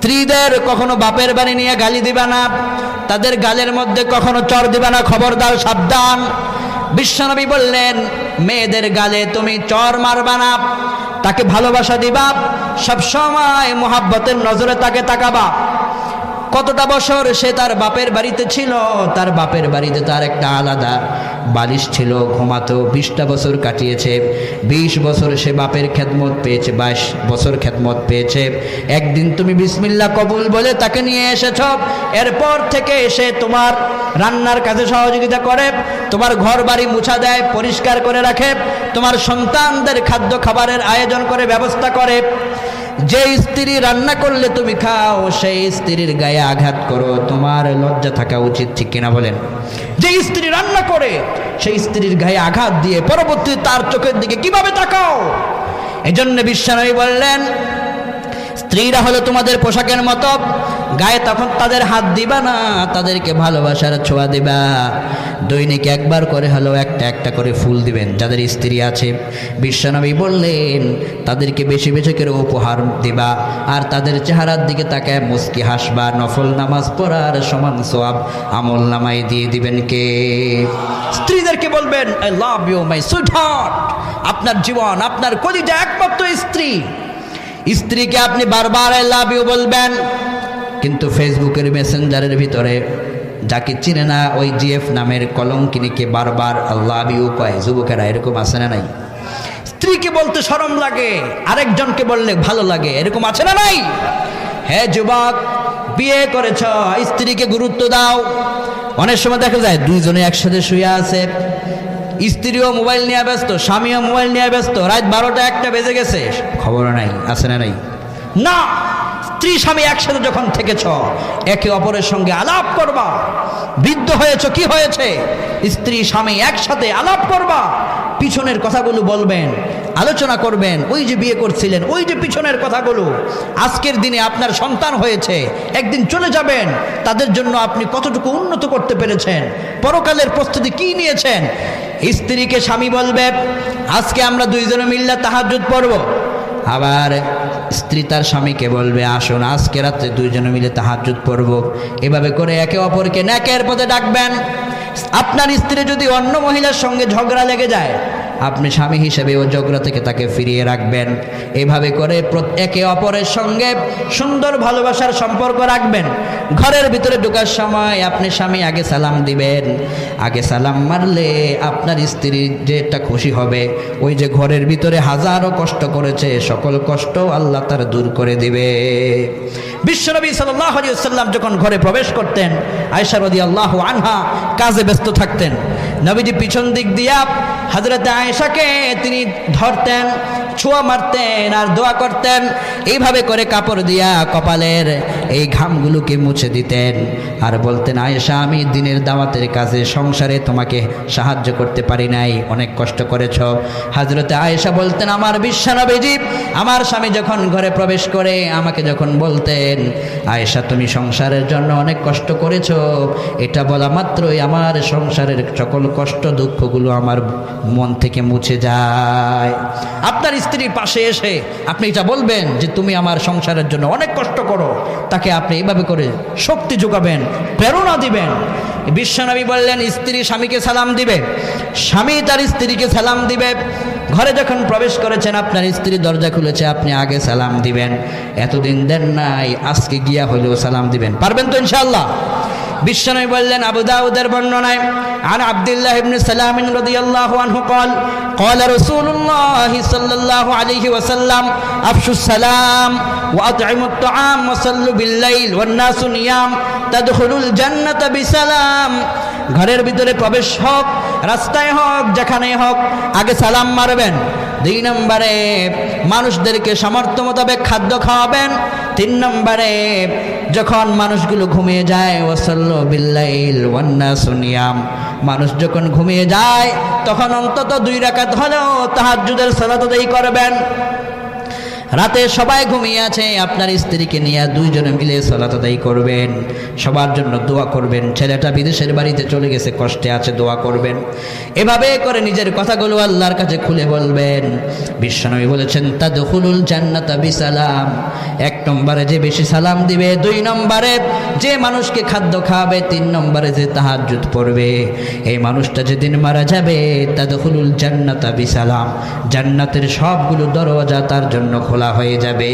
স্ত্রীদের কখনো বাপের বাড়ি নিয়ে গালি দিবা না, তাদের গালের মধ্যে কখনো চর দিবা না, খবরদার, সাবধান। বিশ্বনবী বললেন মেয়েদের গালে তুমি চর মারবা না, তাকে ভালোবাসা দিবা, সবসময় মোহাব্বতের নজরে তাকে তাকাবা। কতটা বছর সে তার বাপের বাড়িতে ছিল, তার বাপের বাড়িতে তার একটা আলাদা বালিশ ছিল, ঘুমাতো। 20টা বছর কাটিয়েছে, 20 বছর সে বাপের খেদমত পেয়েছে, 22 বছর খেদমত পেয়েছে। একদিন তুমি বিসমিল্লাহ কবুল বলে তাকে নিয়ে এসেছ, এরপর থেকে সে তোমার রান্নার কাজে সহযোগিতা করে, তোমার ঘর বাড়ি মুছা দেয়, পরিষ্কার করে রাখে, তোমার সন্তানদের খাদ্য খাবারের আয়োজন করে, ব্যবস্থা করে। যে স্ত্রী রান্না করলে তুমি খাও, সেই স্ত্রীর গায়ে আঘাত করো, তোমার লজ্জা থাকা উচিত, ঠিক কিনা বলেন? যে স্ত্রী রান্না করে সেই স্ত্রীর গায়ে আঘাত দিয়ে পরবর্তী তার চোখের দিকে কিভাবে তাকাও? এজন্য বিশ্বনবী বললেন স্ত্রীরা হলো তোমাদের পোশাকের মতো, গায়ে তখন তাদের হাত দিবা না, তাদেরকে ভালোবাসার ছোঁয়া দিবা। দৈনিক একবার করে হলো একটা একটা করে ফুল দিবেন যাদের স্ত্রী আছে। বিশ্বনবী বললেন তাদেরকে বেশি বেশি করে উপহার দিবা, আর তাদের চেহারার দিকে তাকায় মুস্কি হাসবা। নফল নামাজ পড়ার সমান সওয়াব আমল নামায় দিয়ে দিবেন কে? স্ত্রীদেরকে বলবেন I love you my sweetheart, আপনার জীবন, আপনার কলিজা একমাত্র স্ত্রী। স্ত্রীকে আপনি বারবার আই লাভ ইউ বলবেন, কিন্তু ফেসবুকের মেসেঞ্জারের ভিতরে যাকে চিনে না ওই জিএফ নামের কলঙ্কিনীকে বারবার আই লাভ ইউ কয়। যুবকেরা এরকম আছে না নাই? স্ত্রীকে বলতে শরম লাগে, আরেকজনকে বললে ভালো লাগে, এরকম আছে না নাই? হ্যাঁ যুবক, বিয়ে করেছ, স্ত্রীকে গুরুত্ব দাও। অনেক সময় দেখা যায় দুইজনে একসাথে শুয়ে আছে, স্ত্রীও মোবাইল নিয়ে ব্যস্ত, স্বামীও মোবাইল নিয়ে ব্যস্ত, রাত 12টা 1টা বেজে গেছে, খবর নাই, আছে না নাই? না, স্ত্রী স্বামী একসাথে যখন থেকেছ একে অপরের সঙ্গে আলাপ করবা। বৃদ্ধ হয়েছ, কি হয়েছে, স্ত্রী স্বামী একসাথে আলাপ করবা, পিছনের কথাগুলো বলবেন, আলোচনা করবেন। ওই যে বিয়ে করছিলেন, ওই যে পিছনের কথাগুলো, আজকের দিনে আপনার সন্তান হয়েছে, একদিন চলে যাবেন, তাদের জন্য আপনি কতটুকু উন্নত করতে পেরেছেন, পরকালের প্রস্তুতি কি নিয়েছেন। স্ত্রীকে স্বামী বলবে আজকে আমরা দুইজনে মিল্লা তাহাজ্জুদ পড়ব, আবার স্ত্রী তার স্বামীকে বলবে আসুন আজকে রাত্রে দুইজনে মিলে তাহাজ্জুদ পড়ব। এভাবে করে একে অপরকে নেকের পথে ডাকবেন। আপনার স্ত্রী যদি অন্য মহিলার সঙ্গে ঝগড়া লেগে যায়, আপনি স্বামী হিসেবে ও ঝগড়া থেকে তাকে ফিরিয়ে রাখবেন। এভাবে করে একে অপরের সঙ্গে সুন্দর ভালোবাসার সম্পর্ক রাখবেন। ঘরের ভিতরে ঢোকার সময় আপনি স্বামী আগে সালাম দিবেন। আগে সালাম মারলে আপনার স্ত্রী যেটা খুশি হবে, ওই যে ঘরের ভিতরে হাজারো কষ্ট করেছে সকল কষ্ট আল্লাহ তার দূর করে দিবে। বিশ্বনবী সাল্লাল্লাহু আলাইহি ওয়াসাল্লাম যখন ঘরে প্রবেশ করতেন, আয়েশা রাদিয়াল্লাহু আনহা কাজে ব্যস্ত থাকতেন। নবীজি পিছন দিক দিয়া হযরত আয়েশাকে তিনি ধরতেন, ছোঁয়া মারতেন আর দোয়া করতেন। এইভাবে করে কাপড় দিয়া কপালের এই ঘামগুলোকে মুছে দিতেন আর বলতেন আয়েশা, আমি দিনের দাওয়াতের কাজে সংসারে তোমাকে সাহায্য করতে পারি নাই, অনেক কষ্ট করেছ। হযরত আয়েশা বলতেন আমার বিশ্বনবীজি আমার স্বামী যখন ঘরে প্রবেশ করে আমাকে যখন বলতেন আয়েশা তুমি সংসারের জন্য অনেক কষ্ট করেছো, এটা বলা মাত্রই আমার সংসারের সকল কষ্ট দুঃখগুলো আমার মন থেকে মুছে যায়। আপনার স্ত্রীর পাশে এসে আপনি এটা বলবেন যে তুমি আমার সংসারের জন্য অনেক কষ্ট করো, তাকে আপনি এইভাবে করে শক্তি যোগাবেন, প্রেরণা দিবেন। বিশ্বনবী বললেন স্ত্রী স্বামীকে সালাম দিবে, স্বামী তার স্ত্রীকে সালাম দিবে। ঘরে যখন প্রবেশ করেছেন আপনার স্ত্রী দরজা খুলেছে, আপনি আগে সালাম দিবেন। এতদিন দেন নাই, আজকে গিয়া হলেও সালাম দিবেন। পারবেন তো ইনশাআল্লাহ? বিশ্বনবী বললেন আবু দাউদের বর্ণনায় আন আব্দুল্লাহ ইবনে সালাম রাদিয়াল্লাহু আনহু قال قال رسول الله صلى الله عليه وسلم افشوا السلام واطعموا الطعام وصلوا بالليل والناس نيام تدخلوا الجنة بسلام। ঘরের ভিতরে প্রবেশ হোক, রাস্তায় হোক, যেখানে হোক, আগে সালাম মারবেন। 2 নম্বরে মানুষদেরকে সামর্থ্য মোতাবেক খাদ্য খাওয়াবেন। 3 নম্বরে যখন মানুষগুলো ঘুমিয়ে যায় ওয়াসাল্লু বিল্লাইল ওয়ান নাসু নিয়াম, মানুষ যখন ঘুমিয়ে যায় তখন অন্তত 2 রাকাত হলেও তাহাজ্জুদের সালাত আদায় করবেন। রাতে সবাই ঘুমিয়ে আছে, আপনার স্ত্রীকে নিয়ে দুইজনে মিলে সালাত আদায় করবেন, সবার জন্য দোয়া করবেন। ছেলেটা বিদেশের বাড়িতে চলে গেছে, কষ্টে আছে, দোয়া করবেন। এভাবে করে নিজের কথাগুলো আল্লাহর কাছে খুলে বলবেন। বিশ্বনবী বলেছেন তাদখুলুল জান্নাতা বিসালাম। 1 নম্বরে যে বেশি সালাম দিবে, 2 নম্বরে যে মানুষকে খাদ্য খাওয়াবে, 3 নম্বরে যে তাহাজ্জুদ পড়বে, এই মানুষটা যেদিন মারা যাবে তাদখুলুল জান্নাতা বিসালাম, জান্নাতের সবগুলো দরজা তার জন্য খোলা হয়ে যাবে।